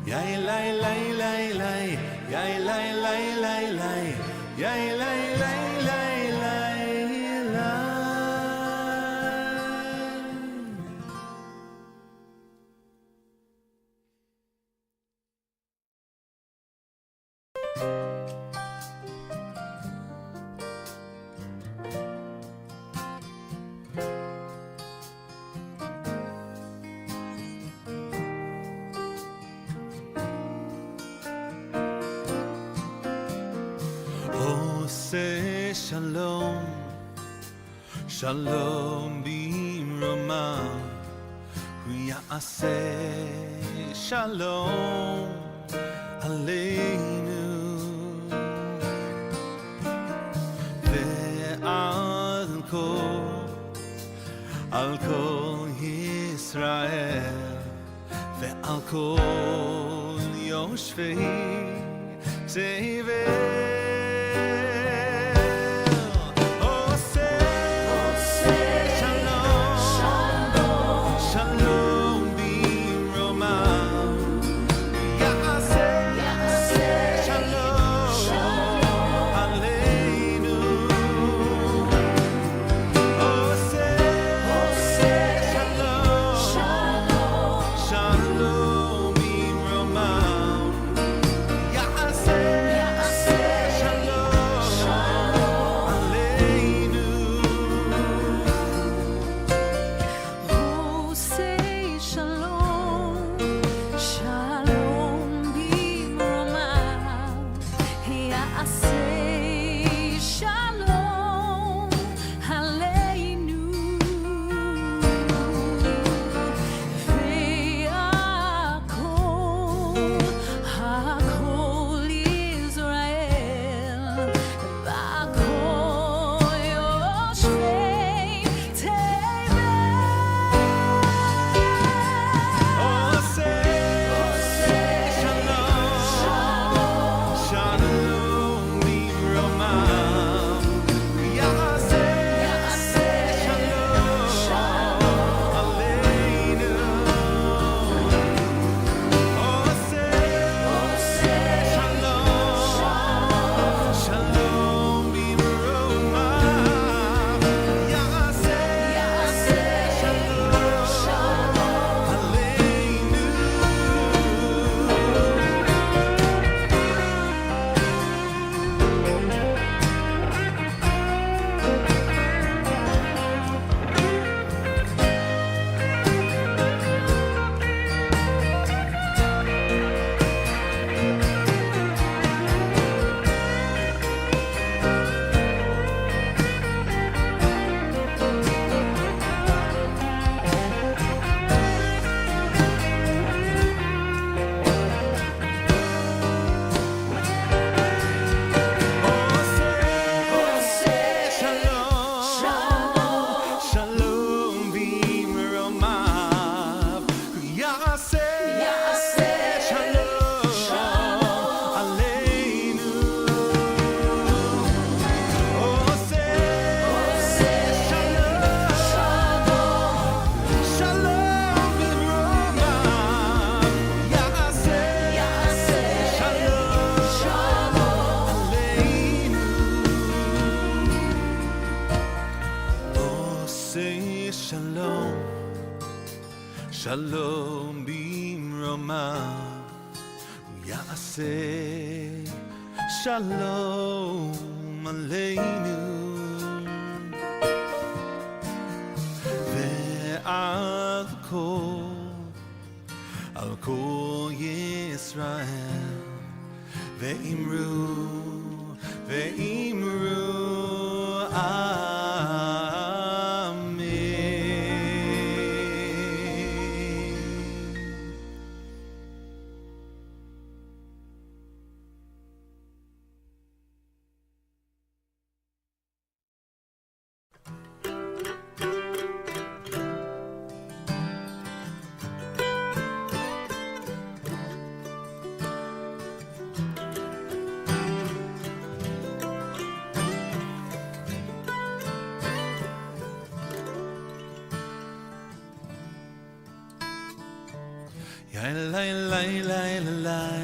Yay lay lay lay lay, yay lay lay lay lay, yay lay lay lay lay lay. Say shalom, shalom b'roma, ya'aseh shalom aleinu, ve'al kol Yisrael, ve'al kol yoshvei tevel. Shalom b'roma, ya'aseh shalom aleinu, ve'al kol Yisrael, ve'imru lay, lay, lay.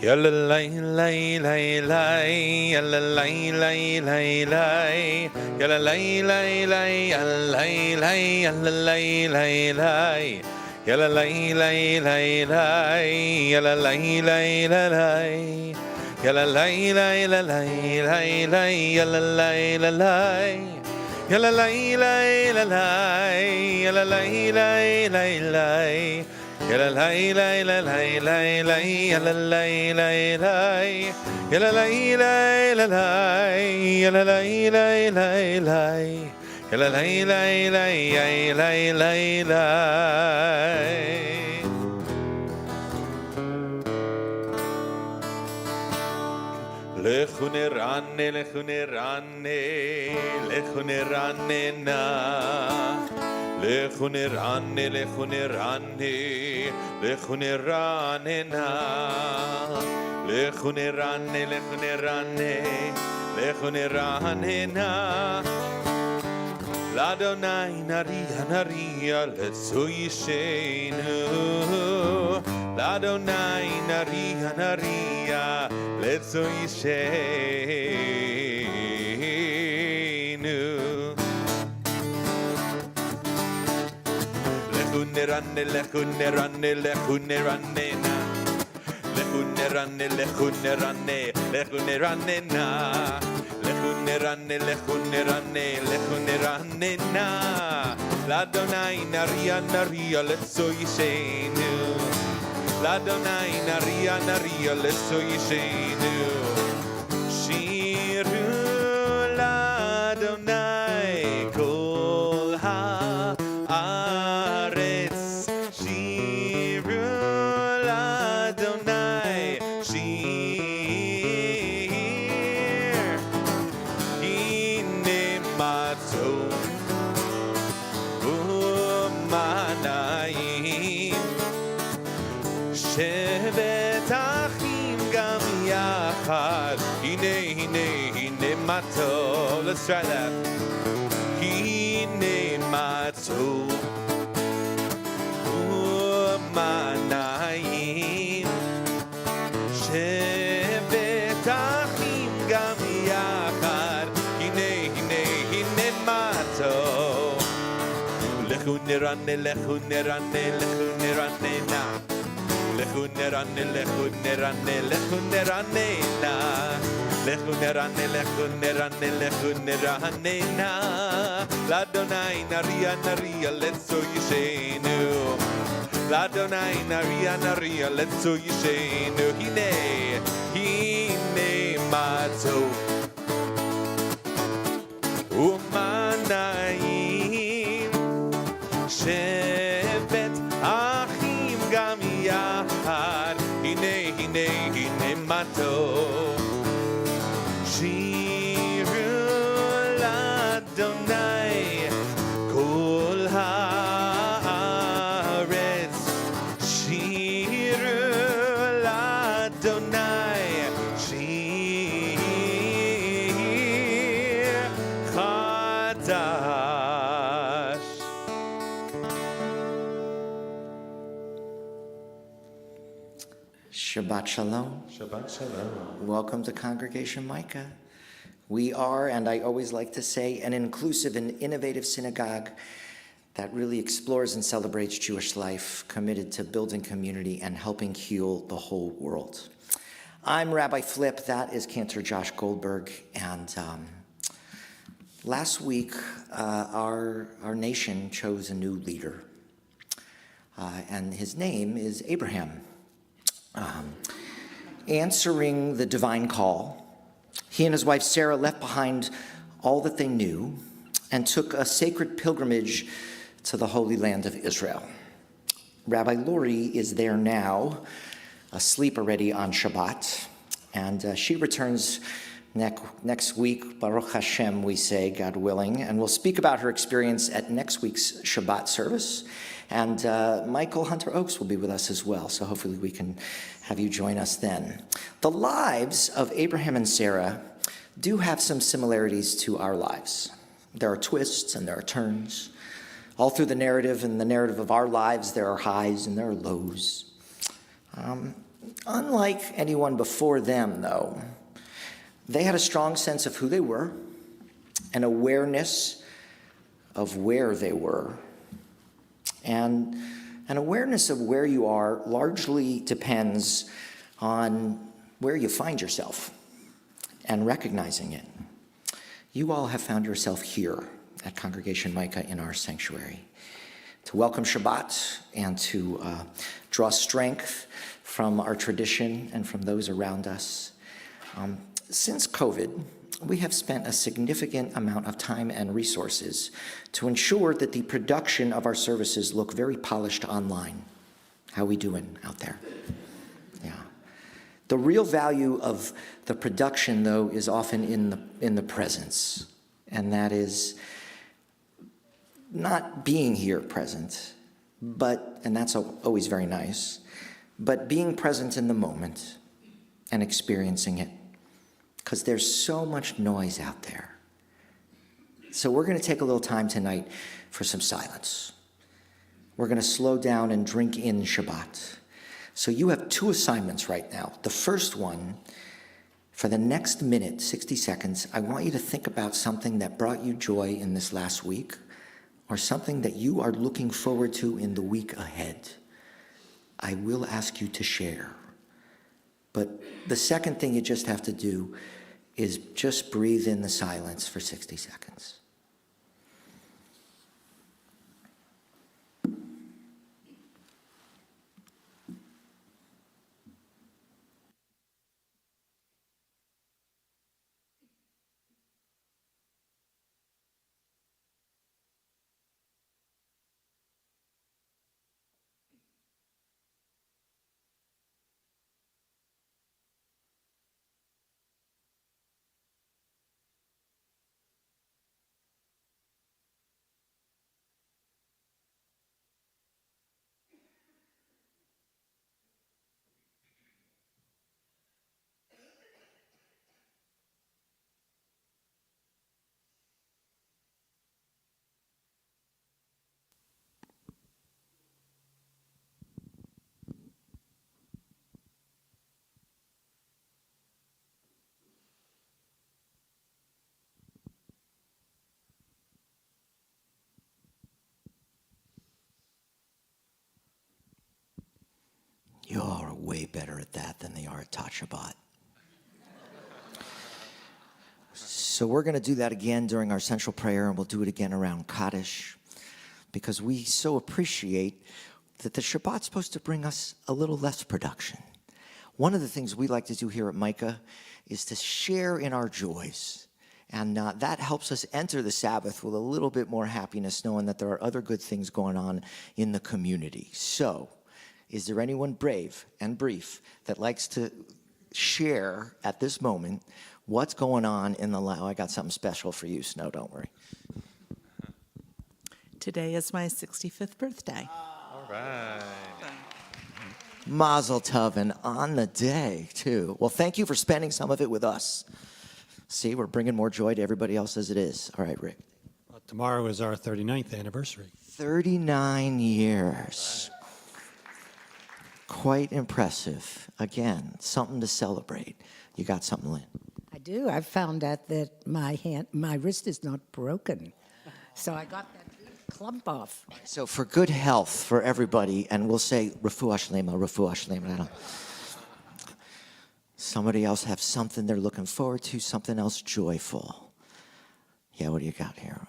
Yalla lay lay lay lay, yalla lay lay lay lay, yalla lay lay lay, yalla lay lay, yalla lay lay lay, yalla lay lay lay lay, yalla lay lay lay, yalla lay lay lay lay lay, yalla lay lay, yalla lay lay lay, yalla lay lay lay lay. Yalla lay lay lay lay lay lay, yalla lay lay lay, yalla lay lay lay, yalla lay lay lay lay, yalla lay lay lay lay lay lay. Lechu nerane, lechu nerane, lechu nerane na. Lechu nerane, lechu nerane, lechu nerane na. Lechu nerane, lechu nerane, lechu nerane na. L'Adonai naria naria letzu yishenu. L'Adonai naria naria letzu yishenu. Lechunerane, lechunerane, lechunerane na. Lechunerane, lechunerane, lechunerane na. Lechunerane, lechunerane, lechunerane na. L'Adonai naria naria letzu yishenu. L'Adonai naria naria letzu yishenu. Shiru l'Adonai kol haaretz. Shiru l'Adonai shir. Hine matzot u'manayim. Shevet achim gam yachad. Hine, hine, hine matzot. Let's try that. Hine matzot u'manayim. Shevet achim gam yachad. Hine, hine, hine matzot. Lechunerane, lechunerane, lechunerane na. Lechunerane, lechunerane, lechunerane na. Lechunerane, lechunerane, lechunerane na. L'Adonai naria naria letzu yishenu. L'Adonai naria naria letzu yishenu. Hine, hine matzot u'manayim. Shevet achim gam yachad. Hine, hine, hine matzot. Shiru l'Adonai kol haaretz. Shiru l'Adonai shir chadash. Shabbat Shalom. Shabbat Shalom. Welcome to Congregation Micah. We are, and I always like to say, an inclusive and innovative synagogue that really explores and celebrates Jewish life, committed to building community and helping heal the whole world. I'm Rabbi Flip, that is Cantor Josh Goldberg, and last week our nation chose a new leader. and his name is Abraham. Answering the divine call, he and his wife Sarah left behind all that they knew and took a sacred pilgrimage to the Holy Land of Israel. Rabbi Lori is there now, asleep already on Shabbat, and she returns next week, Baruch Hashem, we say, God willing, and we'll speak about her experience at next week's Shabbat service. And Michael Hunter Oaks will be with us as well, so hopefully we can have you join us then. The lives of Abraham and Sarah do have some similarities to our lives. There are twists and there are turns. All through the narrative and the narrative of our lives, there are highs and there are lows. Unlike anyone before them, though, they had a strong sense of who they were, an awareness of where they were, and an awareness of where you are largely depends on where you find yourself and recognizing it. You all have found yourself here at Congregation Micah in our sanctuary to welcome Shabbat and to draw strength from our tradition and from those around us. Since COVID, we have spent a significant amount of time and resources to ensure that the production of our services look very polished online. How we doing out there? Yeah. The real value of the production, though, is often in the presence, and that is not being here present, and that's always very nice, but being present in the moment and experiencing it, because there's so much noise out there. So we're going to take a little time tonight for some silence. We're going to slow down and drink in Shabbat. So you have two assignments right now. The first one, for the next minute, 60 seconds, I want you to think about something that brought you joy in this last week, or something that you are looking forward to in the week ahead. I will ask you to share. But the second thing you just have to do is just breathe in the silence for 60 seconds. You all are way better at that than they are at Tot Shabbat. So we're going to do that again during our central prayer, and we'll do it again around Kaddish, because we so appreciate that the Shabbat's supposed to bring us a little less production. One of the things we like to do here at Micah is to share in our joys. And that helps us enter the Sabbath with a little bit more happiness, knowing that there are other good things going on in the community. So, is there anyone brave and brief that likes to share at this moment what's going on in the life? Oh, I got something special for you, Snow, don't worry. Today is my 65th birthday. All right. Mazel tov, and on the day, too. Well, thank you for spending some of it with us. See, we're bringing more joy to everybody else as it is. All right, Rick. Tomorrow is our 39th anniversary. 39 years. Quite impressive. Again, something to celebrate. You got something, Lynn? I do. I found out that my wrist is not broken. So I got that clump off. So for good health for everybody, and we'll say refuah shlema, refuah shlema. I don't. Somebody else have something they're looking forward to, something else joyful. Yeah, what do you got here?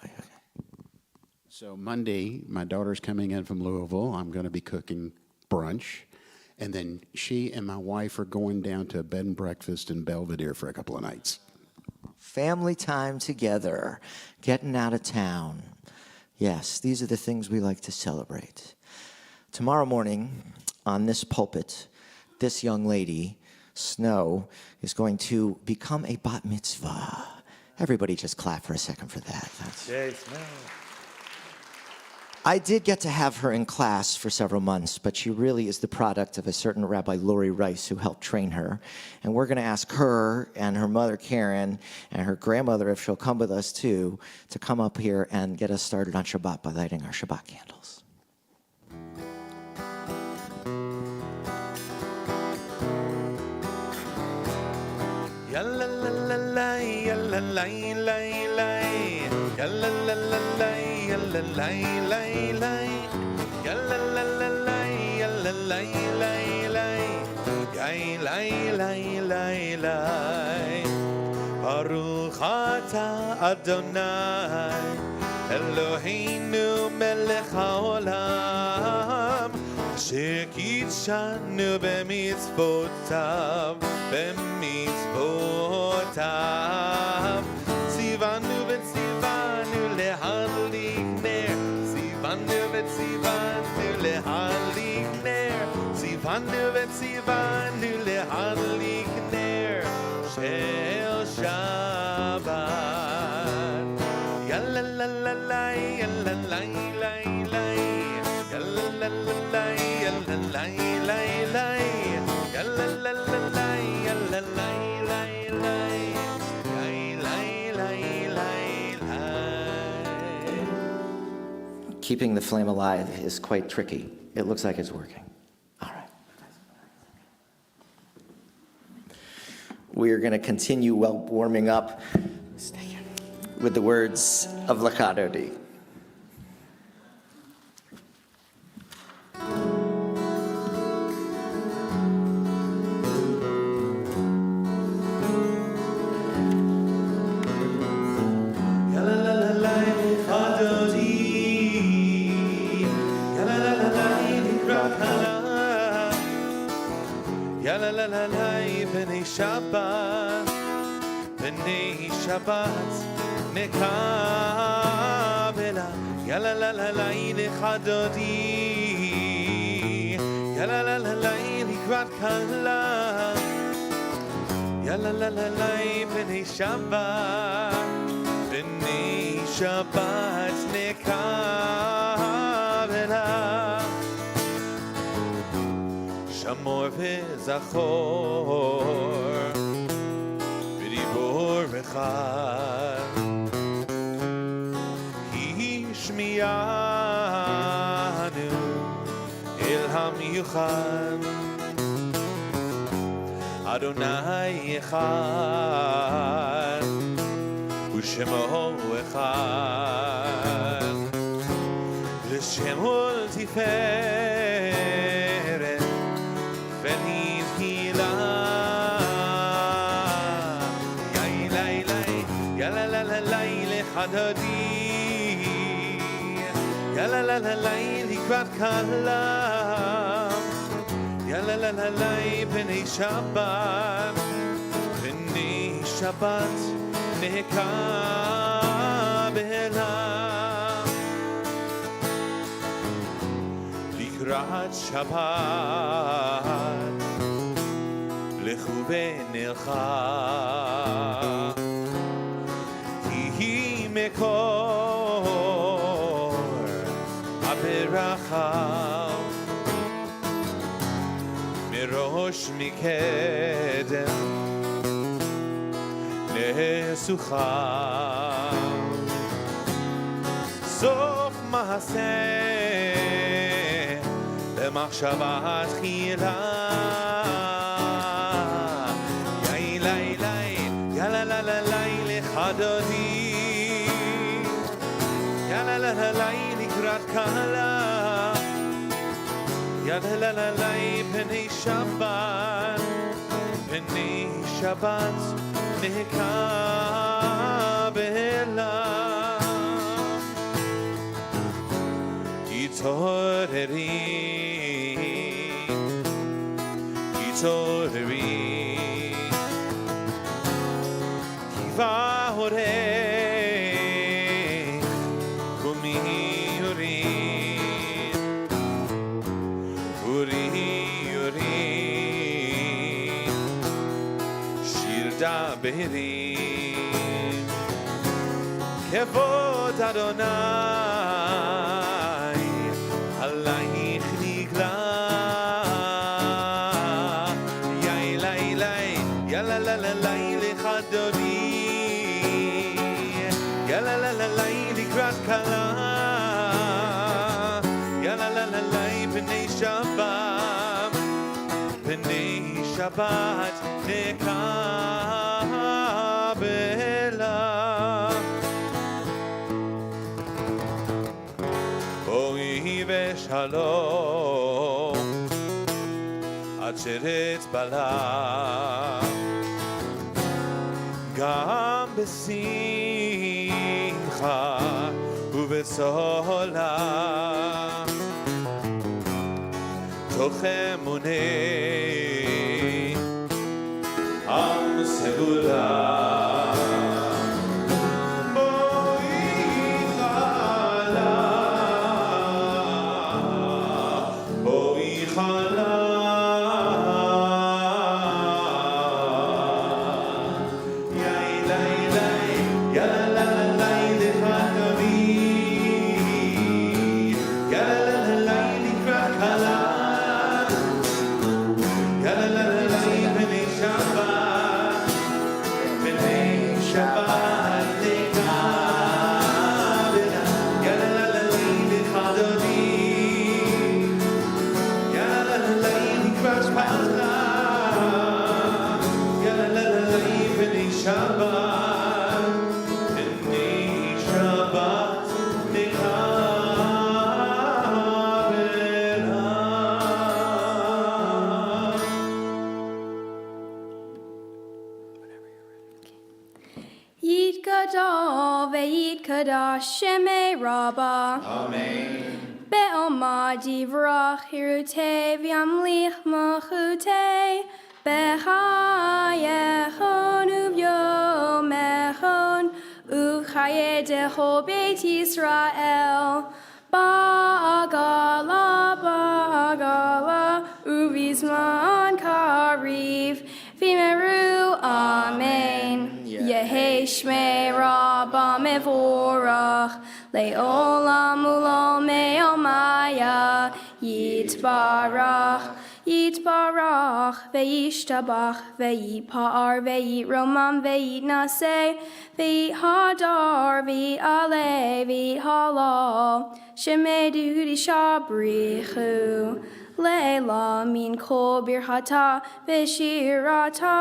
So Monday, my daughter's coming in from Louisville. I'm going to be cooking brunch. And then she and my wife are going down to a bed and breakfast in Belvedere for a couple of nights. Family time together, getting out of town. Yes, these are the things we like to celebrate. Tomorrow morning, on this pulpit, this young lady, Snow, is going to become a bat mitzvah. Everybody just clap for a second for that. I did get to have her in class for several months, but she really is the product of a certain Rabbi Lori Rice who helped train her. And we're going to ask her and her mother, Karen, and her grandmother, if she'll come with us too, to come up here and get us started on Shabbat by lighting our Shabbat candles. Yalla la la la, yalla la la la, yalla la la la, yalla la la la, yalla la la la, yalla la la la, Baruch ata Adonai, Eloheinu melech haolam, asher kitshanu b'mitzvotav, b'mitzvotav. Tzivanu v'tzivanu lehadlik ner, tzivanu v'tzivanu lehadlik ner, tzivanu v'tzivanu lehadlik ner, shel Shabbat. Yalla la la la, yalla la la la, yalla la la la, yalla la la la, yalla la la la, yalla la la la, Keeping the flame alive is quite tricky. It looks like it's working. All right. We are going to continue warming up with the words of Lakadodi. Shabbat, b'nei Shabbat, nekabela, yalla la la la lechadodi, yalla la la la likrat kala, yalla la la la b'nei Shabbat, nekabela. Shamor v'zachor v'dibor echad Ki shmiyanu el hamiyuchad Adonai echad u'shemo echad L'shemo tiferet V'nid hila Yalla la la la lechadodi Yalla la la la likrat kalam Yalla la la la b'nei Shabbat nekabela Likrat Shabbat Lechu v'nelcha Ki mekor haberacha Merosh mikedem nesucha Sof mahaseh lemachshava tchila Yalla la la la lechadodi Yalla la la la likrat kala Yalla la la la b'nei Shabbat nekabela Behirim Kevod Adonai Alayich nigla Yai lai lai Yala la la lai lechadoni Yala la la lai likrat kala Yala la la lai b'nei Shabbat nekabela Boi v'shalom Atzeret bala Gam b'simcha u'b'sola Toch emunei Am segula Shemei Rabbah. Amen. Be'oma divrach hirute v'yamlich machute b'chayechon u'vyomechon u'chayedecho beit Yisrael ba'agala u'vizman kariv v'meru Amen. Yehei Shmei Rabbah mevorach le'olam u'lomei omaya yitbarach ve'yishtabach ve'yipar ve'yitromam ve'yitnaseh ve'yihadar ve'yaleh ve'yhalal shemei dehudi shabrichu le'la min kol birchata ve'shirata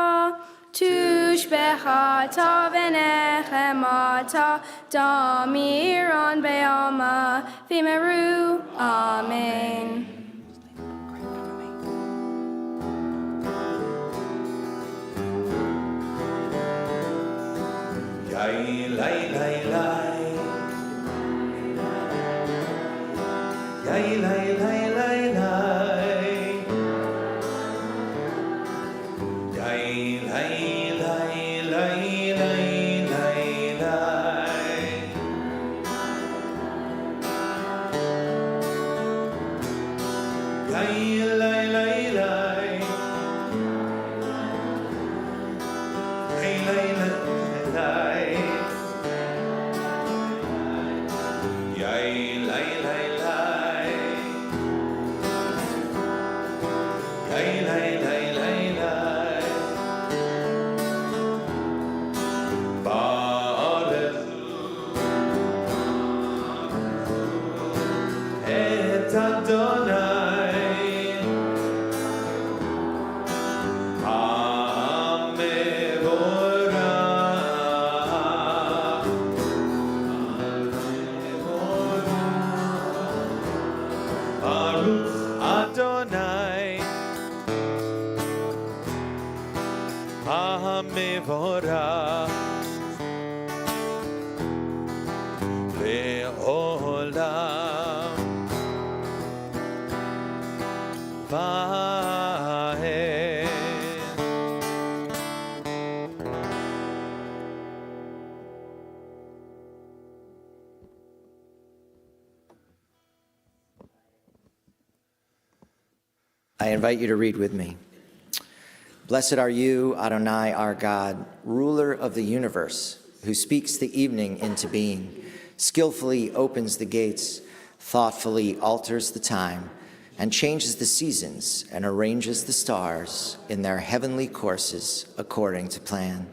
Tushbechata v'nechemata damiron be'alma v'meru Amen. Yai lai lai lai Yai lai lai lai lai Yai lai lai lai lai lai lai Yai lai lai lai Yai lai lai lai Yai lai lai lai Yai lai lai lai lai Et Adonai Hamevorach Baruch Adonai Hamevorach Le'olam invite you to read with me. Blessed are you, Adonai, our God, ruler of the universe, who speaks the evening into being, skillfully opens the gates, thoughtfully alters the time, and changes the seasons and arranges the stars in their heavenly courses according to plan.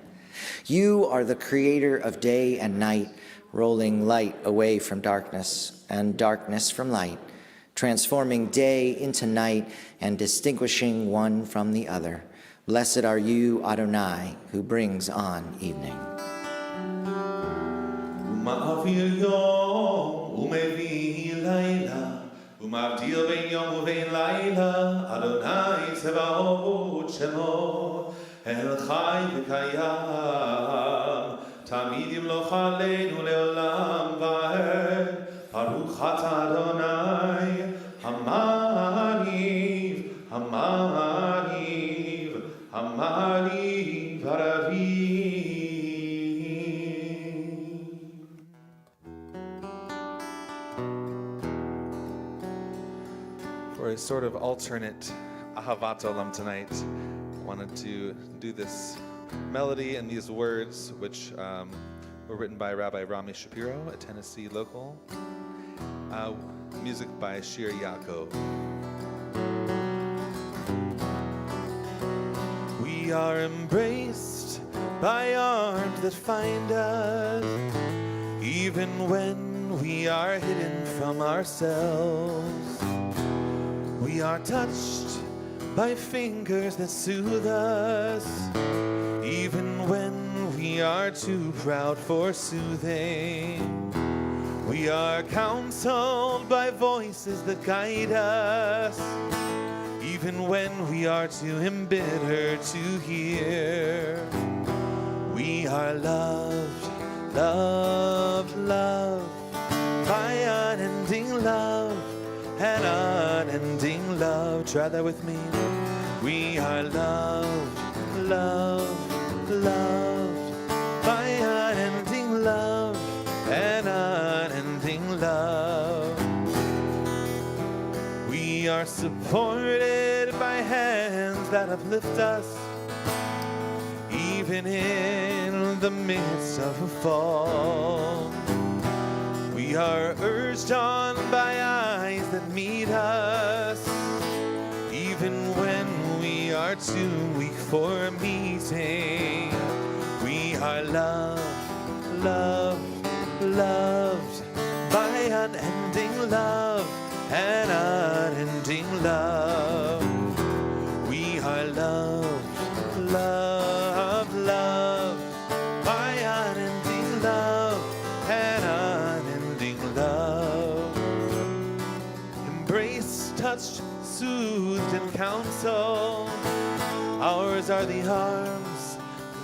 You are the creator of day and night, rolling light away from darkness and darkness from light, transforming day into night and distinguishing one from the other. Blessed are you, Adonai, who brings on evening. ומבדיל בין יום ובין לילה, אדוני צבאות שמו, אל חי וקיים, תמיד ימלוך עלינו לעולם ועד, ברוך אתה אדוני, המעריב, המעריב, המעריב הרביב. For a sort of alternate Ahavat Olam tonight, I wanted to do this melody and these words, which were written by Rabbi Rami Shapiro, a Tennessee local. Music by Shir Yaakov. We are embraced by arms that find us, even when we are hidden from ourselves. We are touched by fingers that soothe us, even when we are too proud for soothing. We are counseled by voices that guide us, even when we are too embittered to hear. We are loved, loved, loved by unending love. An unending love. Try that with me. We are loved, loved, loved by unending love. An unending love. We are supported by hands that uplift us, even in the midst of a fall. We are urged on by eyes that meet us, even when we are too weak for meeting. We are loved, loved, loved by unending love, an unending love. We are loved, loved, loved by unending love, an unending love. Embraced, touched, soothed, and counseled. Ours are the arms,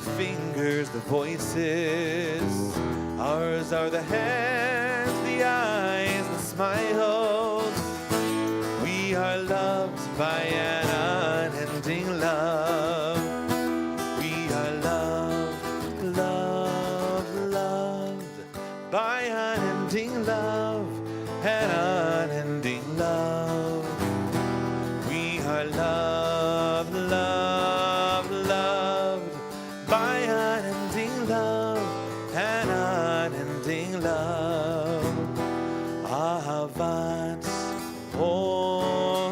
the fingers, the voices. Ours are the hands, the eyes, the smiles. We are loved by an unending love. We are loved, loved, loved by unending love, an unending love. We are loved, loved, loved by unending love, an unending love. Ahavat olam,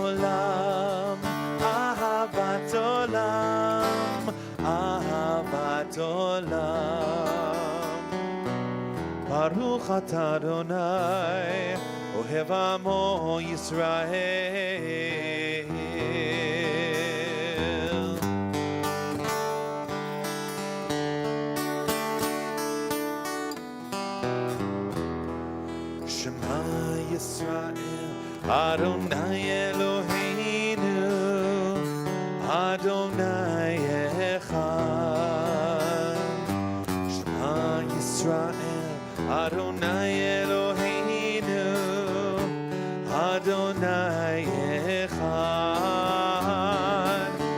ahavat olam, ahavat olam. Baruch atah Adonai, ohev amo Yisrael. Shema Yisrael, Adonai Eloheinu, Adonai Echad. Shema Yisrael, Adonai Eloheinu, Adonai Echad.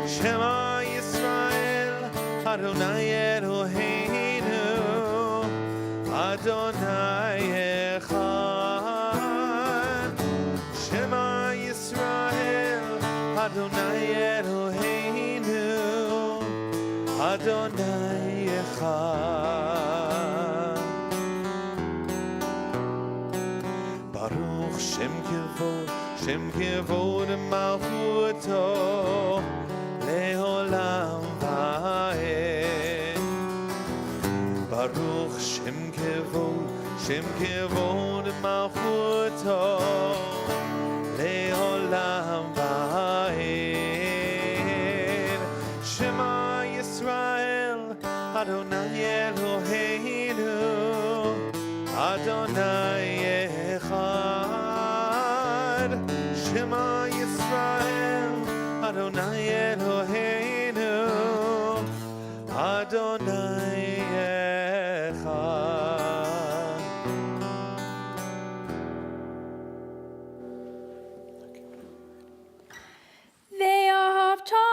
Shema Yisrael, Adonai Eloheinu, Adonai Echad. Shema Yisrael, Adonai Eloheinu Adonai Echad. Baruch Shem Kivod Malchuto Leolam Va'ed. Baruch Shem Kivod Malchuto Leolam Va'ed. Shema Yisrael Adonai Eloheinu Adonai Echad. Shema Yisrael Adonai Eloheinu Adonai Echad. Ve'ahavta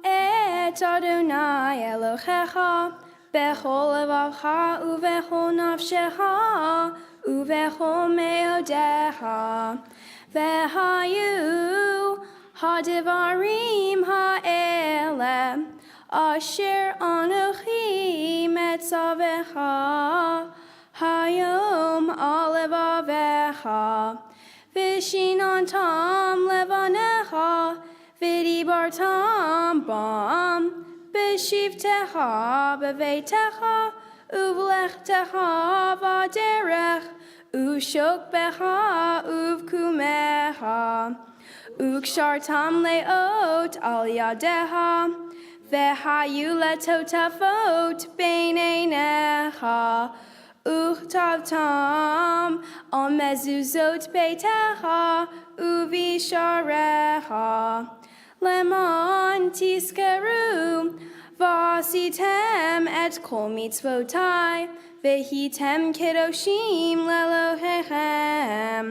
et Adonai Elohecha bechol levavcha uvechol nafshecha uvechol meodecha vehayu hadivarim ha'ele asher anochi metzavecha hayom alevavecha vishinantam levanecha vidibartam bam b'shivtecha b'veitecha uvlechtecha v'derech ushokbecha uvkumecha ukshartam leot al yadeha vehayu letotafot beineinecha uchtavtam al mezuzot beitecha uvisharecha Leman tiskeru vasitem et kol mitzvotai vehitem kedoshim lelohechem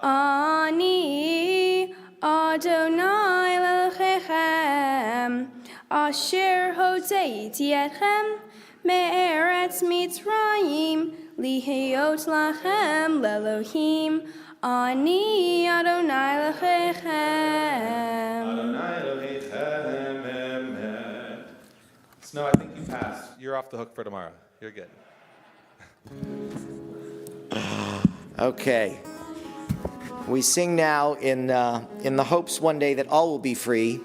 ani Adonai lelohechem asher hozeiti etchem me'eretz Mitzrayim lihiyot lachem lelohim Ani Adonai Lechechem. Adonai Elohechem, Emet. Snow, I think you passed. You're off the hook for tomorrow. You're good. Okay. We sing now in the hopes one day that all will be free,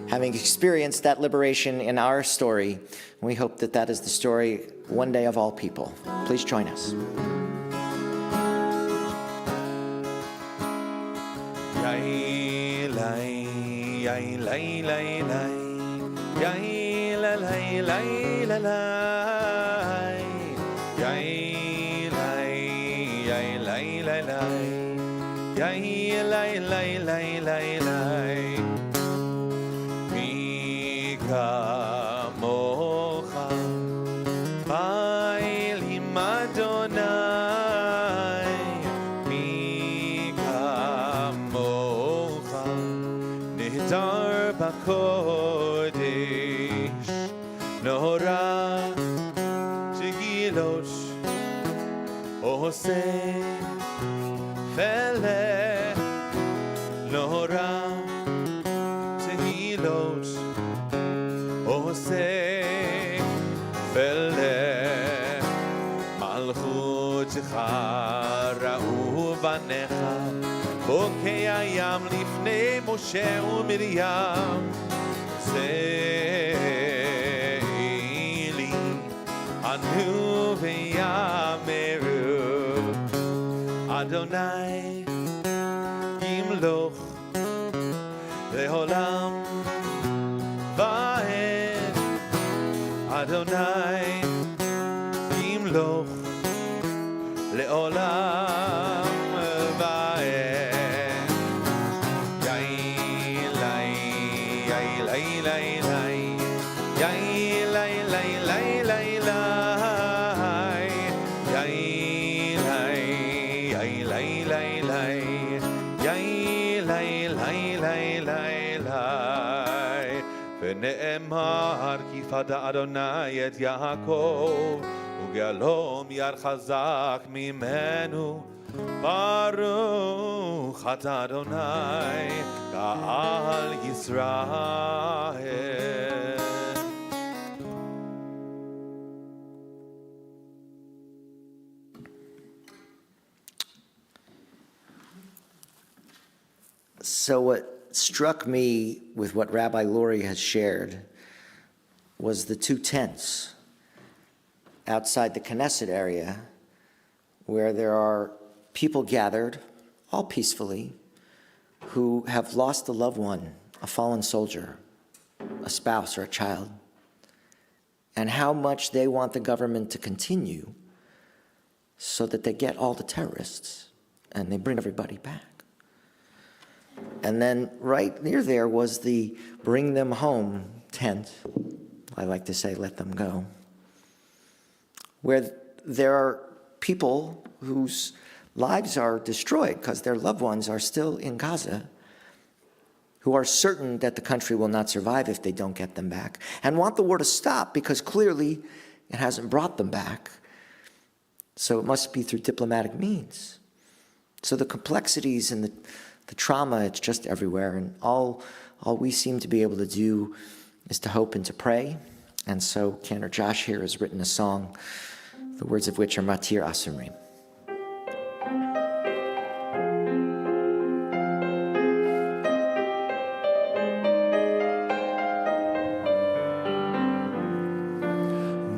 having experienced that liberation in our story. We hope that that is the story one day of all people. Please join us. Yai lai, yai lai lai lai, yai la lai lai la lai, yai lai, yai lai lai lai, yai lai lai lai lai lai. Mi kamocha, ba'elim Adonai, mi kamocha, nehtar b'kodesh, nora tehilot, oseh feleh, nora tehilot, oseh feleh, malchutecha ra'u banecha, bokei hayam lifnei Moshe u'Miriam, Seili anu ve'yameru, Adonai yimloch le'olam va'ed, Adonai yimloch le'olam va'ed. Yai lai, yai lai lai lai, yai lai lai lai lai lai, yai lai, yai lai lai lai, yai lai lai lai lai lai. ונאמר כי פדה אדוני את יעקב וגלום יד חזק ממנו Baruch atah Adonai Ga'al Yisrael. So what struck me with what Rabbi Laurie has shared was the two tents outside the Knesset area where there are people gathered, all peacefully, who have lost a loved one, a fallen soldier, a spouse or a child, and how much they want the government to continue so that they get all the terrorists and they bring everybody back. And then right near there was the bring them home tent. I like to say, let them go, where there are people whose lives are destroyed because their loved ones are still in Gaza, who are certain that the country will not survive if they don't get them back, and want the war to stop because clearly it hasn't brought them back. So it must be through diplomatic means. So the complexities and the trauma, it's just everywhere. And all we seem to be able to do is to hope and to pray. And so Cantor Josh here has written a song, the words of which are Matir Asurim.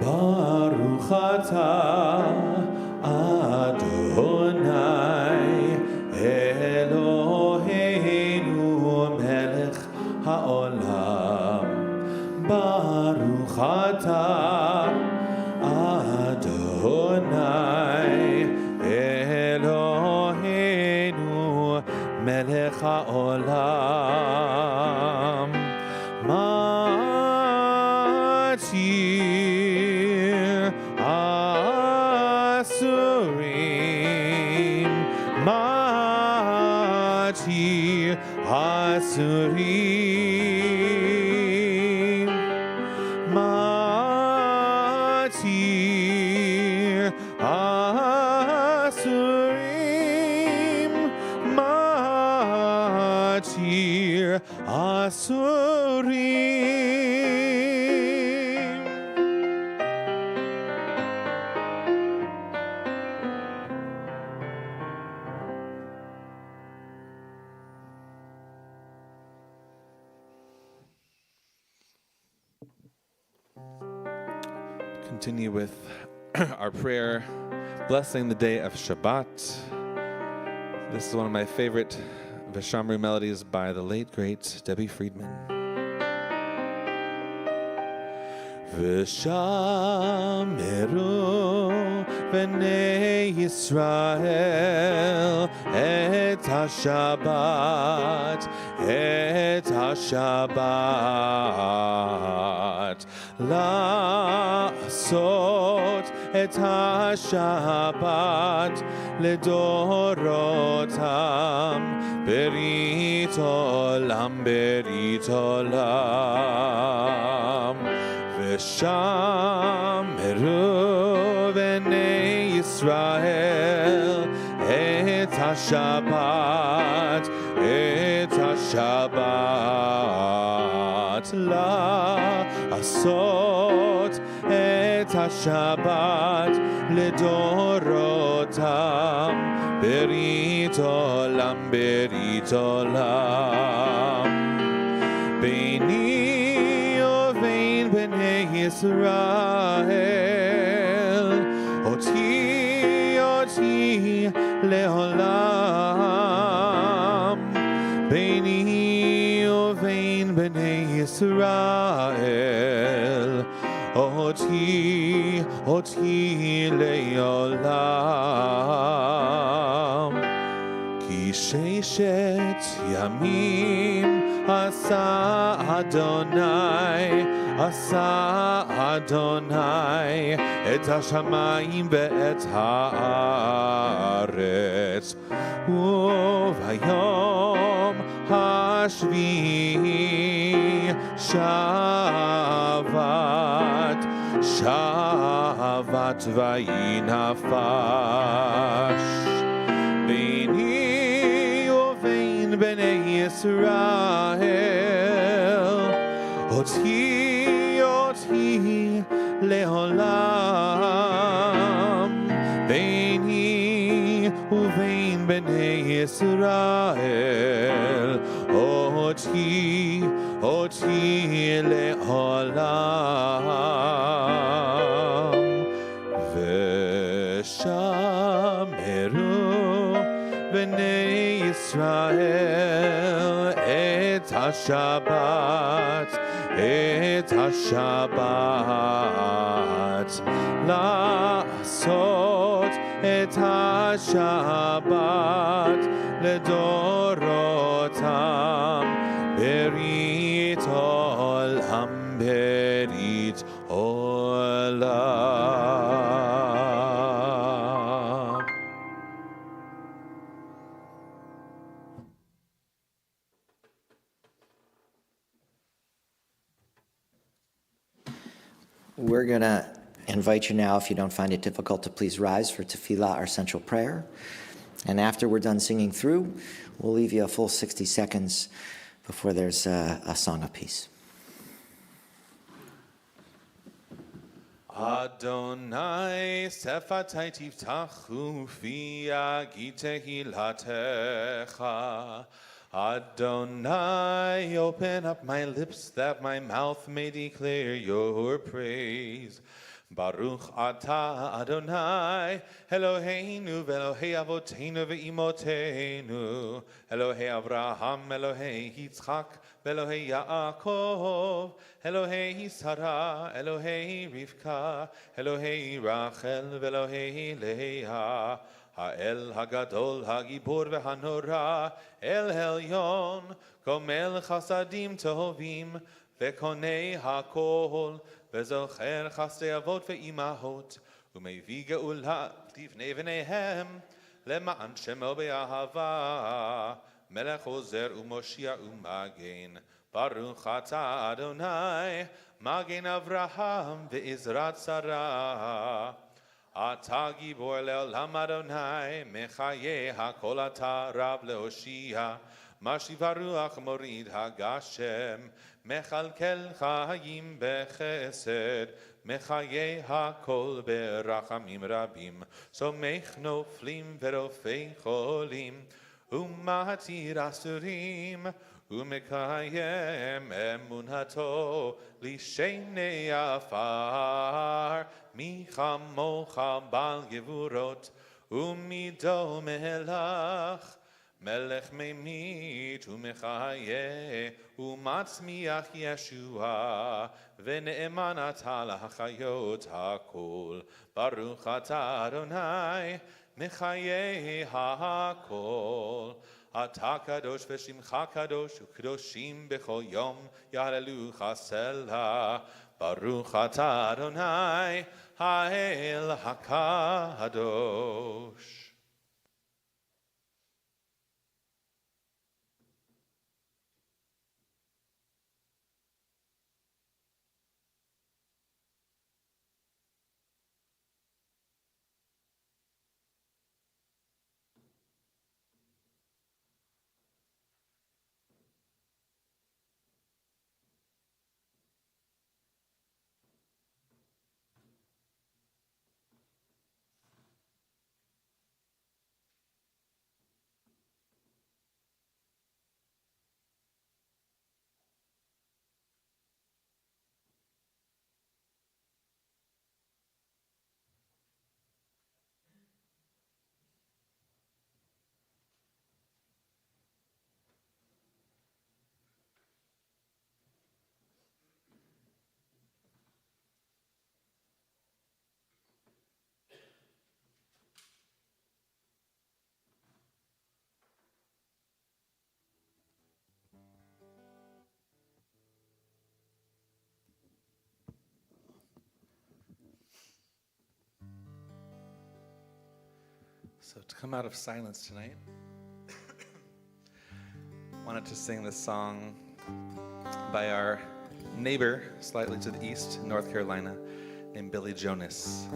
Baruch atah Adonai Eloheinu melech haolam. Baruch atah Adonai Eloheinu melech haolam. Matir Asurim, Matir Asurim, Matir Asurim, Matir Asurim. Continue with our prayer, blessing the day of Shabbat. This is one of my favorite Vishamru melodies by the late, great Debbie Friedman. Vishameru b'nei Yisrael et HaShabbat, et HaShabbat. La'asot et HaShabbat לדורותם ברית עולם ברית עולם ושמרו בני ישראל את השבת את השבת לעשות את השבת לדורותם ברית עולם ברית עולם ביני ובין בני ישראל אותי לעולם ביני ובין בני ישראל אותי לעולם כי ששת ימים עשה אדוני את השמיים ואת הארץ וביום השביעי שבת ויהי נפש Yisrael. Oti leolam beini uvein bnei Yisrael. Oti leolam v'shameru bnei Yisrael et HaShabbat לעשות את השבת לדורותם ברית עולם ברית עולם. We're going to invite you now, if you don't find it difficult, to please rise for tefillah, our central prayer. And after we're done singing through, we'll leave you a full 60 seconds before there's a song of peace. Adonai sefatai tiftachu fi yagid tehilatecha. Adonai, open up my lips that my mouth may declare your praise. Baruch atah Adonai, Eloheinu ve'Elohei avoteinu ve'imotenu, Elohei Avraham, Elohei Yitzchak, ve'Elohei Yaakov, Elohei Sarah, Elohei Rivka, Elohei Rachel, ve'Elohei Leah. Ha'el hagadol hagibor ve'hanora, El Elyon, gomel chasadim tovim, ve'konei hakol, ve'zocher chasdei avot ve'imahot, u'mevii geula livnei v'neihem, lema'an shemo be'ahava, melech ozer u'moshia u'magen, baruch atah Adonai, magen Avraham ve'izrat Sarah. אתה גיבור לעולם אדוני, מחיה הכל אתה רב להושיע, משיב הרוח מוריד הגשם, מכלכל חיים בחסד, מחיה הכל ברחמים רבים, סומך נופלים ורופא חולים, ומתיר אסורים, ומקיים אמונתו לשני עפר, מי כמוך בעל גבורות ומידו מלך, מלך ממית ומחיה ומצמיח ישועה, ונאמן אתה להחיות הכל. ברוך אתה אדוני מחיה הכל. אתה קדוש ושמך קדוש, וקדושים בכל יום יהללוך סלה. ברוך אתה אדוני האל הקדוש. So to come out of silence tonight, wanted to sing this song by our neighbor slightly to the east, North Carolina, named Billy Jonas.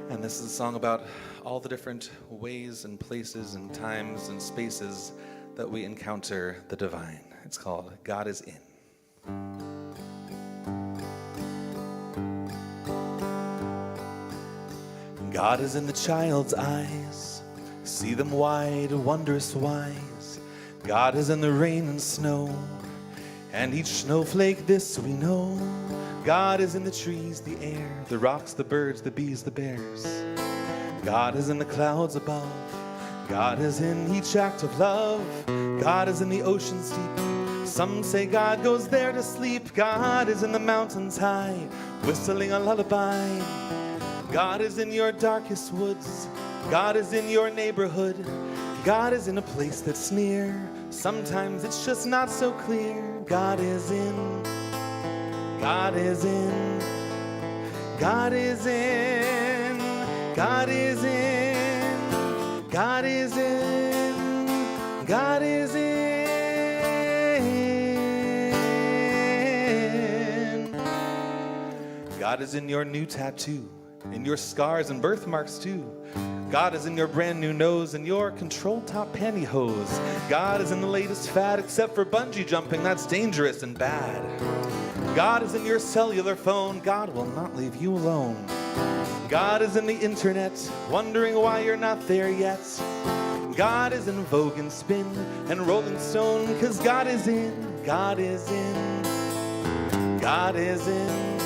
And this is a song about all the different ways and places and times and spaces that we encounter the divine. It's called God is In. God is in the child's eyes, see them wide, wondrous wise. God is in the rain and snow, and each snowflake this we know. God is in the trees, the air, the rocks, the birds, the bees, the bears. God is in the clouds above, God is in each act of love. God is in the oceans deep, some say God goes there to sleep. God is in the mountains high, whistling a lullaby. God is in your darkest woods, God is in your neighborhood. God is in a place that's near, sometimes it's just not so clear. God is in, God is in, God is in, God is in, God is in, God is in. God is in your new tattoo, in your scars and birthmarks too. God is in your brand new nose and your control top pantyhose. God is in the latest fad, except for bungee jumping, that's dangerous and bad. God is in your cellular phone, God will not leave you alone. God is in the internet, wondering why you're not there yet. God is in Vogue and Spin and Rolling Stone, 'cause God is in, God is in, God is in,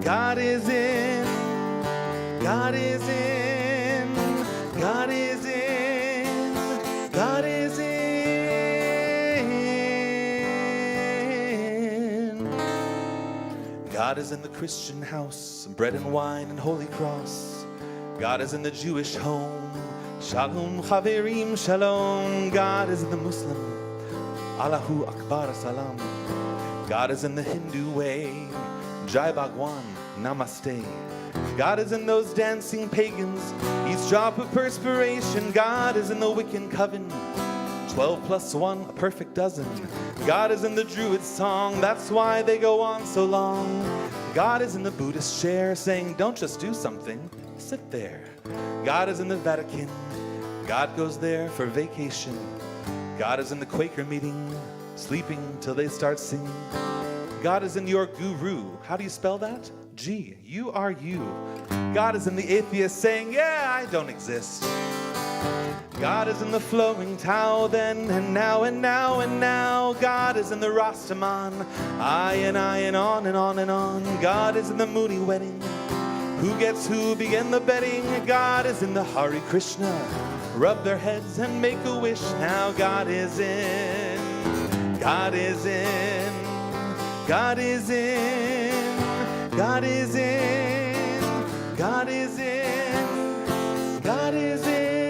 God is in, God is in, God is in, God is in. God is in the Christian house, bread and wine and holy cross. God is in the Jewish home, Shalom Chaverim Shalom. God is in the Muslim, Allahu Akbar Salam. God is in the Hindu way, Jai Bhagwan Namaste. God is in those dancing pagans, each drop of perspiration. God is in the Wiccan coven, 12 plus 1, a perfect dozen. God is in the Druid song, that's why they go on so long. God is in the Buddhist chair, saying don't just do something, sit there. God is in the Vatican, God goes there for vacation. God is in the Quaker meeting, sleeping till they start singing. God is in your guru, how do you spell that? G-U-R-U. God is in the atheist saying, yeah, I don't exist. God is in the flowing towel then, and now, and now, and now. God is in the Rastaman, I and on and on and on. God is in the Mooney wedding, who gets who, begin the betting. God is in the Hare Krishna, rub their heads and make a wish. Now God is in, God is in, God is in, God is in, God is in, God is in.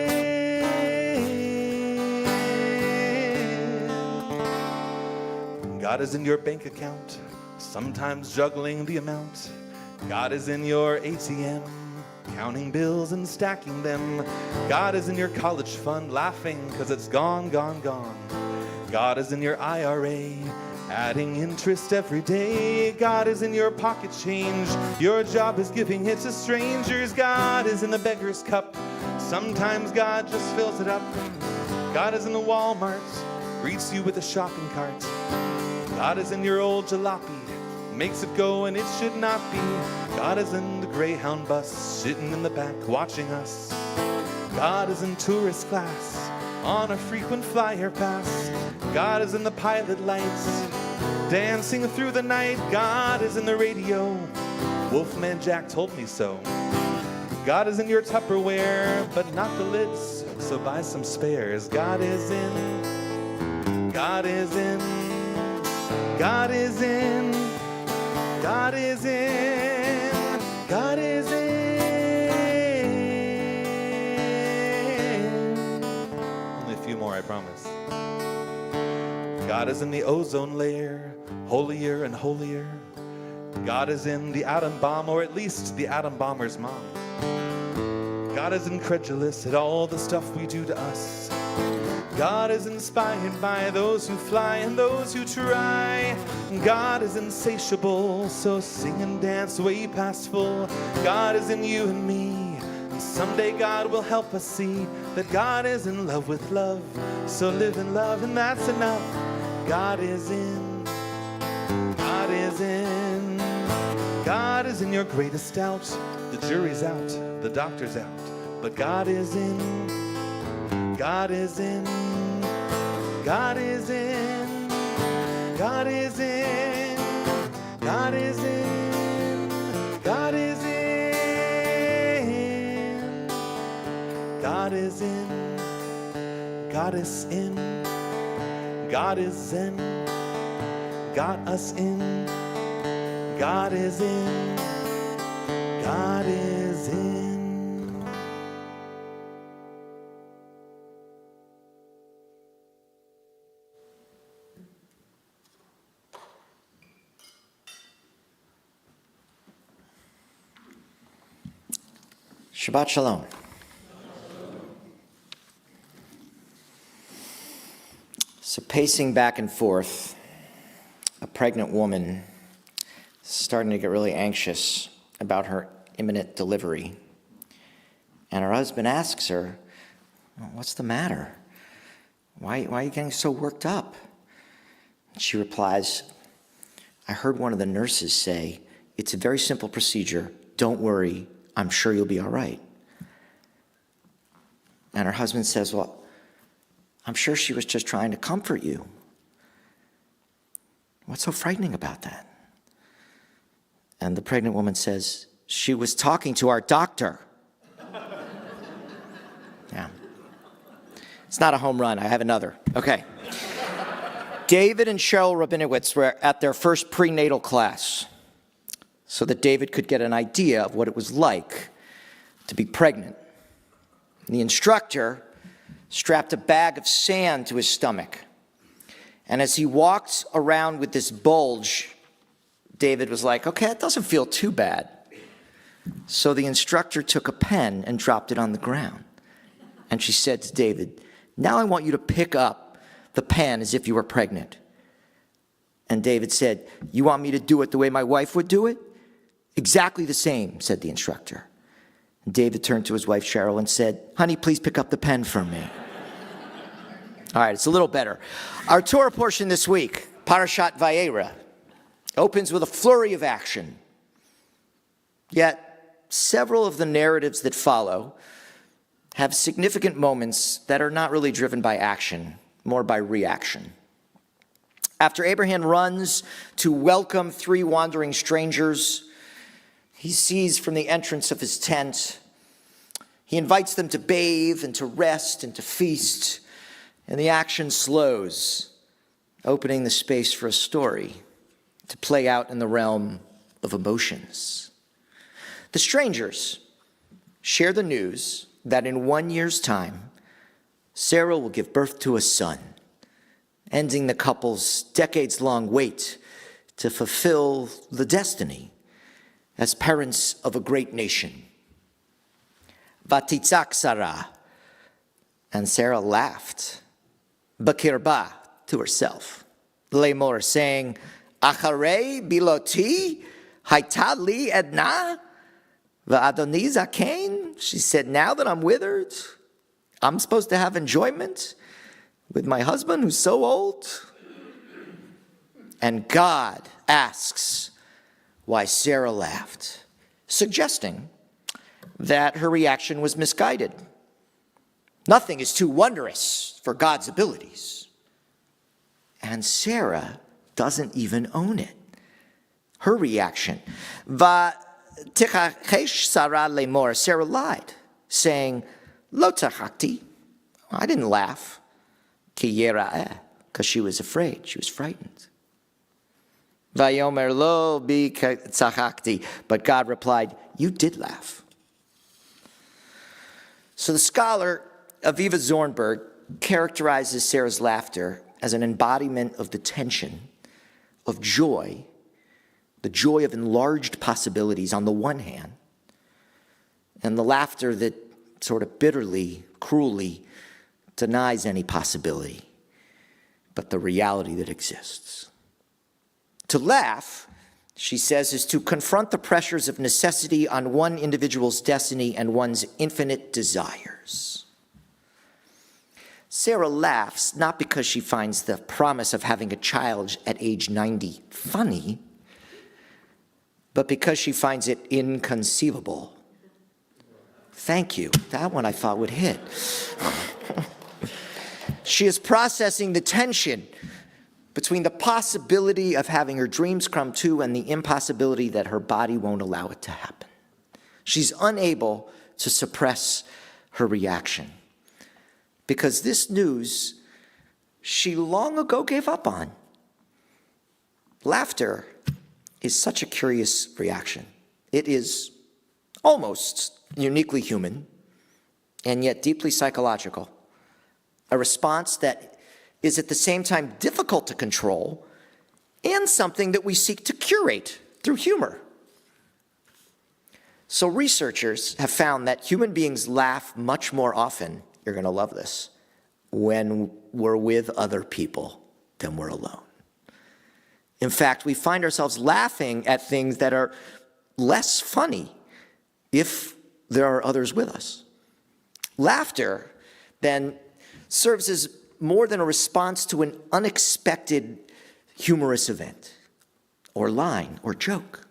God is in your bank account, sometimes juggling the amount. God is in your ATM, counting bills and stacking them. God is in your college fund, laughing 'cause it's gone, gone, gone. God is in your IRA, adding interest every day. God is in your pocket change, your job is giving it to strangers. God is in the beggar's cup, sometimes God just fills it up. God is in the Walmart, greets you with a shopping cart. God is in your old jalopy, makes it go and it should not be. God is in the Greyhound bus, sitting in the back watching us. God is in tourist class, on a frequent flyer pass. God is in the pilot lights, dancing through the night. God is in the radio, Wolfman Jack told me so. God is in your Tupperware, but not the lids, so buy some spares. God is in, God is in, God is in, God is in, God is in. Only a few more, I promise. God is in the ozone layer, holier and holier. God is in the atom bomb, or at least the atom bomber's mom. God is incredulous at all the stuff we do to us. God is inspired by those who fly and those who try. God is insatiable, so sing and dance way past full. God is in you and me, And someday God will help us see that God is in love with love. So live in love, and that's enough. God is in. God is in. God is in your greatest doubt. The jury's out, the doctor's out, but God is in. God is in. God is in. God is in. God is in. God is in. God is in. God is in. God is in. Got us in. God is in. God is in. Shabbat Shalom. So pacing back and forth, a pregnant woman starting to get really anxious about her imminent delivery. And her husband asks her, "What's the matter? Why are you getting so worked up?" She replies, "I heard one of the nurses say, it's a very simple procedure. Don't worry, I'm sure you'll be all right." And her husband says, "Well, I'm sure she was just trying to comfort you. What's so frightening about that?" And the pregnant woman says, "She was talking to our doctor." Yeah. It's not a home run. I have another. Okay. David and Cheryl Rabinowitz were at their first prenatal class so that David could get an idea of what it was like to be pregnant. The instructor strapped a bag of sand to his stomach. And as he walked around with this bulge, David was like, "Okay, it doesn't feel too bad." So the instructor took a pen and dropped it on the ground. And she said to David, "Now I want you to pick up the pen as if you were pregnant." And David said, "You want me to do it the way my wife would do it?" "Exactly the same," said the instructor. And David turned to his wife, Cheryl, and said, "Honey, please pick up the pen for me." All right, it's a little better. Our Torah portion this week, Parashat Vayera, opens with a flurry of action. Yet, several of the narratives that follow have significant moments that are not really driven by action, more by reaction. After Abraham runs to welcome 3 wandering strangers, he sees from the entrance of his tent, he invites them to bathe and to rest and to feast, and the action slows, opening the space for a story to play out in the realm of emotions. The strangers share the news that in 1 year's time, Sarah will give birth to a son, ending the couple's decades-long wait to fulfill the destiny as parents of a great nation. Vatitzak Sarah, and Sarah laughed, Bakirba, to herself, Lemor, saying, "Acharei biloti haita li edna, va'adoni zakein." She said, "Now that I'm withered, I'm supposed to have enjoyment with my husband who's so old?" And God asks why Sarah laughed, suggesting that her reaction was misguided. Nothing is too wondrous for God's abilities. And Sarah doesn't even own it. Her reaction, Vatichachesh Sarah lemor, Sarah lied, saying, "Lo tachakti," I didn't laugh, ki yera'eh, because she was afraid, she was frightened. Vayomer lo bi tzachakti, but God replied, "You did laugh." So the scholar Aviva Zornberg characterizes Sarah's laughter as an embodiment of the tension of joy, the joy of enlarged possibilities on the one hand, and the laughter that sort of bitterly, cruelly denies any possibility, but the reality that exists. To laugh she says, is to confront the pressures of necessity on one individual's destiny and one's infinite desires. Sarah laughs not because she finds the promise of having a child at age 90 funny, but because she finds it inconceivable. Thank you. That one I thought would hit. She is processing the tension between the possibility of having her dreams come true and the impossibility that her body won't allow it to happen. She's unable to suppress her reaction because this news she long ago gave up on. Laughter is such a curious reaction. It is almost uniquely human and yet deeply psychological, a response that is at the same time difficult to control and something that we seek to curate through humor. So researchers have found that human beings laugh much more often, you're going to love this, when we're with other people than we're alone. In fact, we find ourselves laughing at things that are less funny if there are others with us. Laughter then serves as more than a response to an unexpected humorous event, or line, or joke.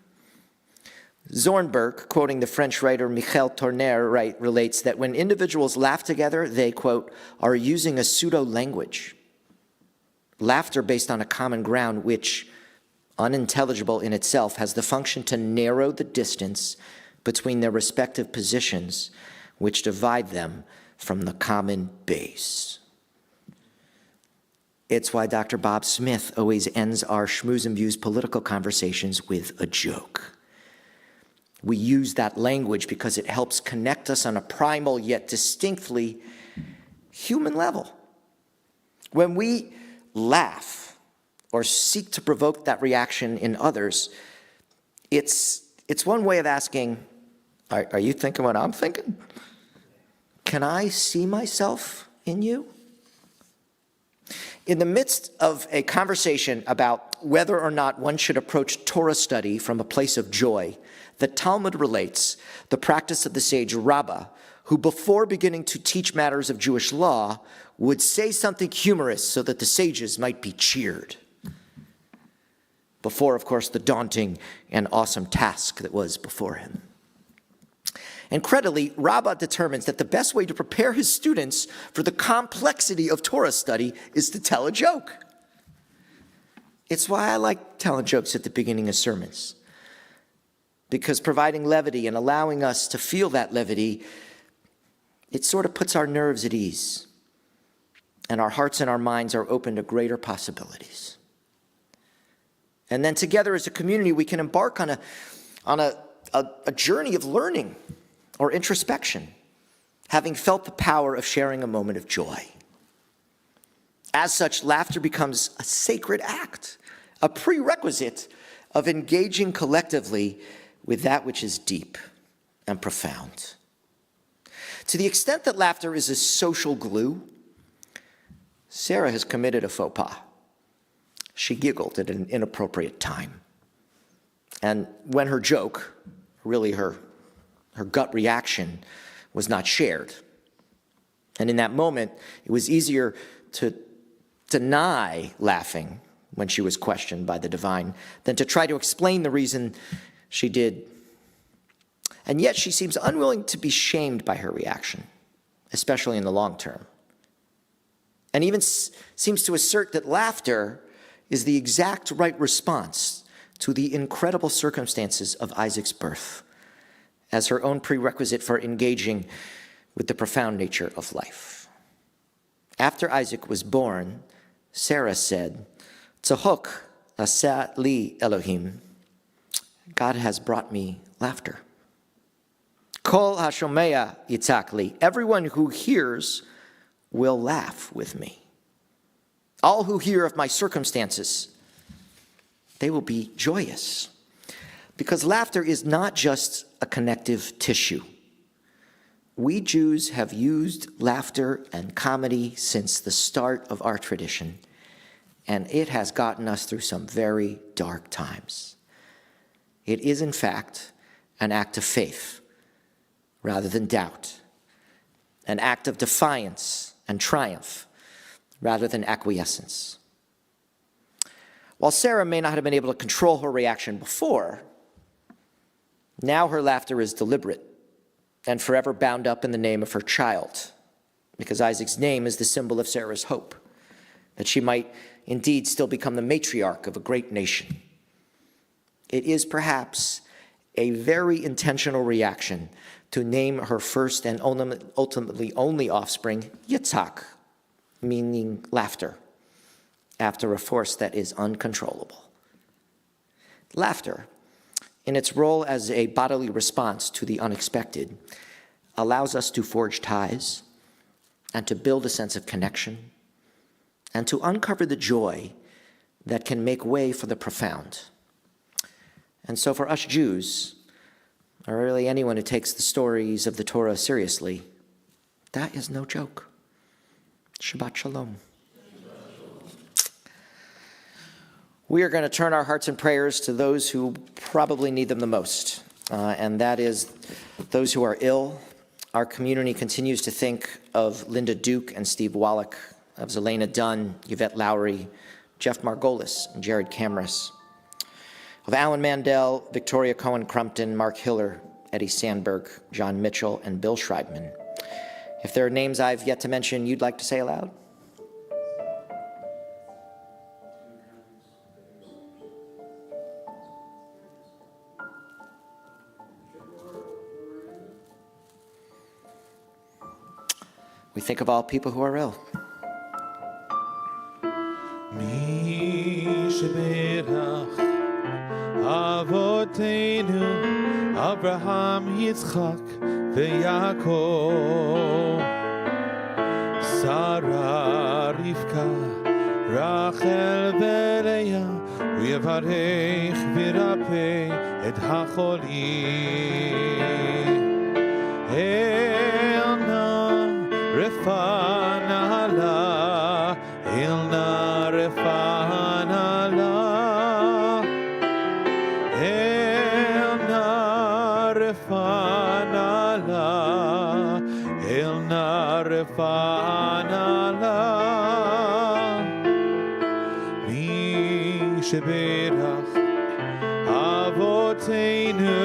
Zornberg, quoting the French writer Michel Tournaire, relates that when individuals laugh together, they, quote, are using a pseudo-language. Laughter based on a common ground which, unintelligible in itself, has the function to narrow the distance between their respective positions which divide them from the common base. It's why Dr. Bob Smith always ends our Schmooze and Views political conversations with a joke. We use that language because it helps connect us on a primal yet distinctly human level. When we laugh or seek to provoke that reaction in others, it's one way of asking, are you thinking what I'm thinking? Can I see myself in you? In the midst of a conversation about whether or not one should approach Torah study from a place of joy, the Talmud relates the practice of the sage Rabbah, who before beginning to teach matters of Jewish law would say something humorous so that the sages might be cheered. Before, of course, the daunting and awesome task that was before him. Incredibly, Rabbah determines that the best way to prepare his students for the complexity of Torah study is to tell a joke. It's why I like telling jokes at the beginning of sermons, because providing levity and allowing us to feel that levity, it sort of puts our nerves at ease, and our hearts and our minds are open to greater possibilities. And then together as a community, we can embark on a journey of learning or introspection, having felt the power of sharing a moment of joy. As such, laughter becomes a sacred act, a prerequisite of engaging collectively with that which is deep and profound. To the extent that laughter is a social glue, Sarah has committed a faux pas. She giggled at an inappropriate time. And when her joke, really her gut reaction, was not shared. And in that moment, it was easier to deny laughing when she was questioned by the divine than to try to explain the reason she did. And yet she seems unwilling to be shamed by her reaction, especially in the long term. And even seems to assert that laughter is the exact right response to the incredible circumstances of Isaac's birth, as her own prerequisite for engaging with the profound nature of life. After Isaac was born, Sarah said, "Tzahok aseh li Elohim." God has brought me laughter. Kol hashomea yitzak li. Everyone who hears will laugh with me. All who hear of my circumstances, they will be joyous. Because laughter is not just a connective tissue. We Jews have used laughter and comedy since the start of our tradition, and it has gotten us through some very dark times. It is, in fact, an act of faith rather than doubt, an act of defiance and triumph rather than acquiescence. While Sarah may not have been able to control her reaction before, now her laughter is deliberate and forever bound up in the name of her child, because Isaac's name is the symbol of Sarah's hope, that she might indeed still become the matriarch of a great nation. It is perhaps a very intentional reaction to name her first and ultimately only offspring Yitzhak, meaning laughter, after a force that is uncontrollable. Laughter, in its role as a bodily response to the unexpected, allows us to forge ties and to build a sense of connection and to uncover the joy that can make way for the profound. And so for us Jews, or really anyone who takes the stories of the Torah seriously, that is no joke. Shabbat Shalom. We are going to turn our hearts and prayers to those who probably need them the most, and that is those who are ill. Our community continues to think of Linda Duke and Steve Wallach, of Zelena Dunn, Yvette Lowry, Jeff Margolis, and Jared Camras, of Alan Mandel, Victoria Cohen-Crumpton, Mark Hiller, Eddie Sandberg, John Mitchell, and Bill Schreibman. If there are names I've yet to mention you'd like to say aloud? We think of all people who are ill. Mi sheberach Avotenu Abraham, Yitzchak, veYaakov, Sarah, Rivka, Rachel, veLeah, uYavarech v'yirapeh et hacholim. Elna refana la, Elna refana la. Sheberach Avotenu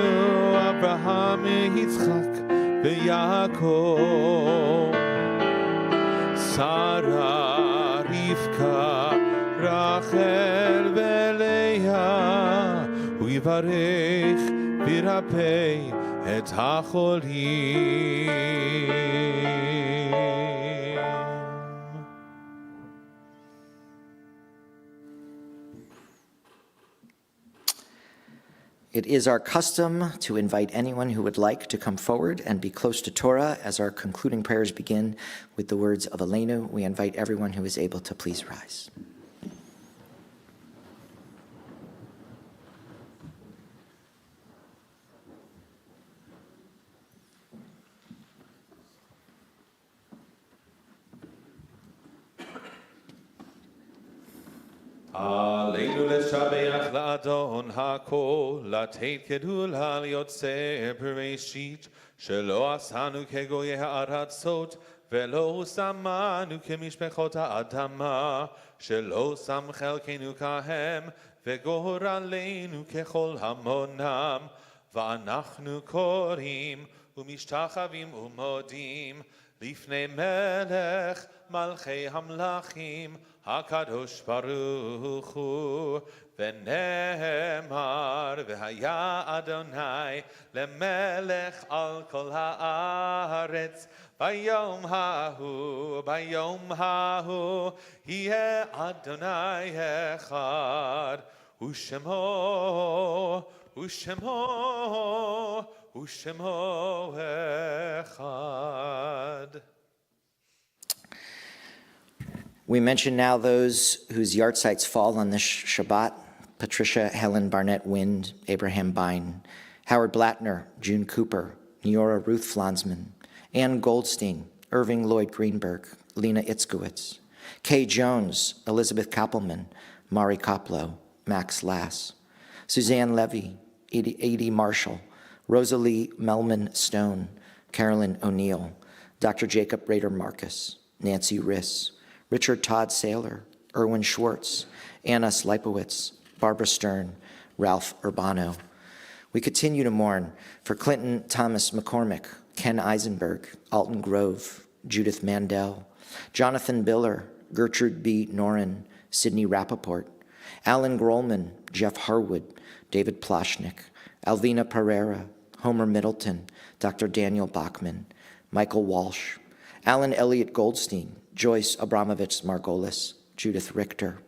Abraham, Yitzchak, veYaakov, Sarah, Rivka, Rachel, veLeah, uYivarech v'yirapeh et hacholim. It is our custom to invite anyone who would like to come forward and be close to Torah as our concluding prayers begin with the words of Aleinu. We invite everyone who is able to please rise. Aleinu leshabeach la'adon ha'kol, לתת גדולה ליוצא בראשית, שלא עשנו כגויי הארצות, ולא שמנו כמשפחות האדמה, שלא שם חלקנו כהם, וגורלנו ככל המונם, ואנחנו קוראים ומשתחווים ומודים לפני מלך מלכי המלכים, הקדוש ברוך הוא, ונאמר, והיה אדוני למלך על כל הארץ, ביום ההוא, יהיה אדוני אחד, ושמו אחד. We mention now those whose yard sites fall on this Shabbat: Patricia Helen Barnett Wind, Abraham Bine, Howard Blattner, June Cooper, Neora Ruth Flonsman, Ann Goldstein, Irving Lloyd Greenberg, Lena Itzkowitz, Kay Jones, Elizabeth Koppelman, Mari Koplow, Max Lass, Suzanne Levy, Edie Marshall, Rosalie Melman Stone, Carolyn O'Neill, Dr. Jacob Rader Marcus, Nancy Riss, Richard Todd Saylor, Erwin Schwartz, Anna Slipowitz, Barbara Stern, Ralph Urbano. We continue to mourn for Clinton Thomas McCormick, Ken Eisenberg, Alton Grove, Judith Mandel, Jonathan Biller, Gertrude B. Noren, Sidney Rappaport, Alan Grohlman, Jeff Harwood, David Ploshnik, Alvina Pereira, Homer Middleton, Dr. Daniel Bachman, Michael Walsh, Alan Elliott Goldstein, Joyce Abramovich Margolis, Judith Richter,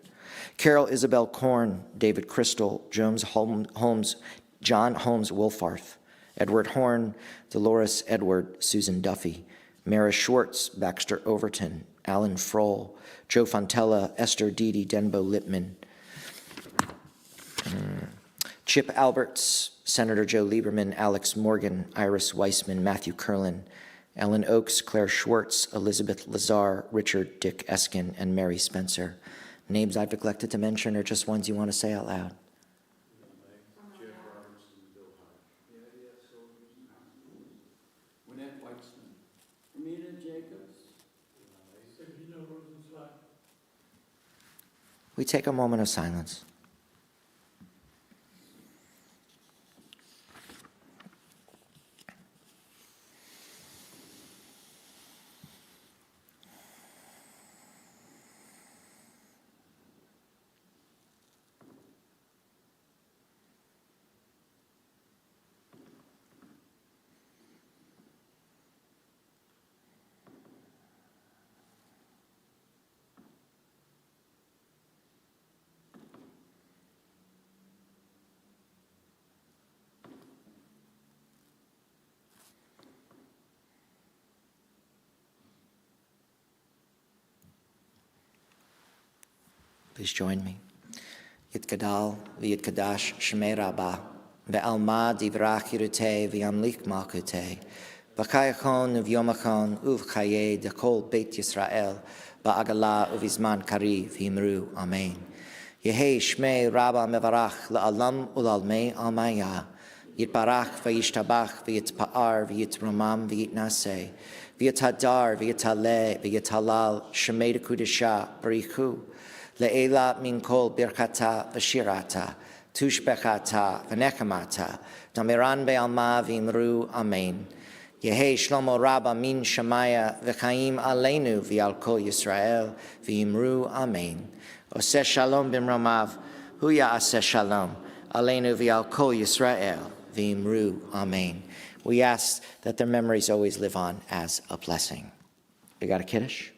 Carol Isabel Korn, David Crystal, John Holmes Wolfarth, Edward Horn, Dolores Edward, Susan Duffy, Mara Schwartz, Baxter Overton, Alan Frohl, Joe Fontella, Esther Didi Denbo Lippman, Chip Alberts, Senator Joe Lieberman, Alex Morgan, Iris Weissman, Matthew Curlin, Ellen Oakes, Claire Schwartz, Elizabeth Lazar, Richard Dick Eskin, and Mary Spencer. Names I've neglected to mention or just ones you want to say out loud? We take a moment of silence. Please join me. Yitgadal v'yitkadash shmei Rabbah ve'alma divrach yirutei v'yamlik malkutei v'kayachon uv'yomachon uv'chaye dekol beit Yisrael ba'agala uv'izman kariv v'yimru amen. Yehei shmei Rabbah mevarach la'alam ulalmei almaya yitbarach v'yishtabach v'yitpa'ar v'yitromam v'yitnaseh v'yitadar v'yitaleh v'yitalal shmei dekudesha barichu Le'ela min kol birkata v'shirata, tushbechata v'nechamata, damiran be'alma v'imru amen. Yehei Shlomo Rabba min Shemaya v'chaim aleinu v'al kol Yisrael v'imru amen. Oseh shalom b'mromav, hu ya'aseh shalom, aleinu v'al kol Yisrael v'imru amen. We ask that their memories always live on as a blessing. You got a Kiddush?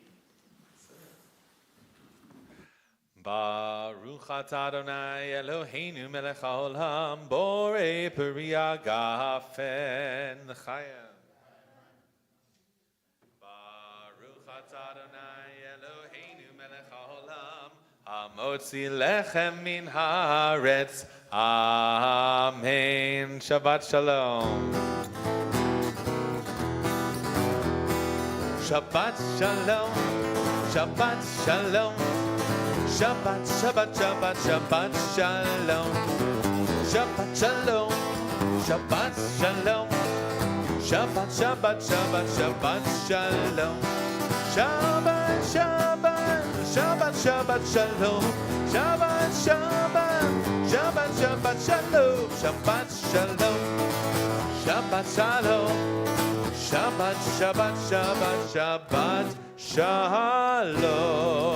Baruch atah Adonai Eloheinu melech haolam borei peri hagafen l'chayim. Baruch atah Adonai Eloheinu melech haolam hamotzi lechem min haaretz. Amen. Shabbat shalom. Shabbat shalom. Shabbat shalom. Shabbat, Shabbat, Shabbat, Shabbat, Shalom. Shabbat, Shalom. Shabbat, Shalom. Shabbat, Shabbat, Shabbat, Shabbat, Shalom. Shabbat, Shabbat, Shabbat, Shabbat, Shalom. Shabbat, Shabbat, Shabbat, Shabbat, Shalom. Shabbat, Shalom. Shabbat, Shalom. Shabbat, Shabbat, Shabbat, Shabbat, Shalom.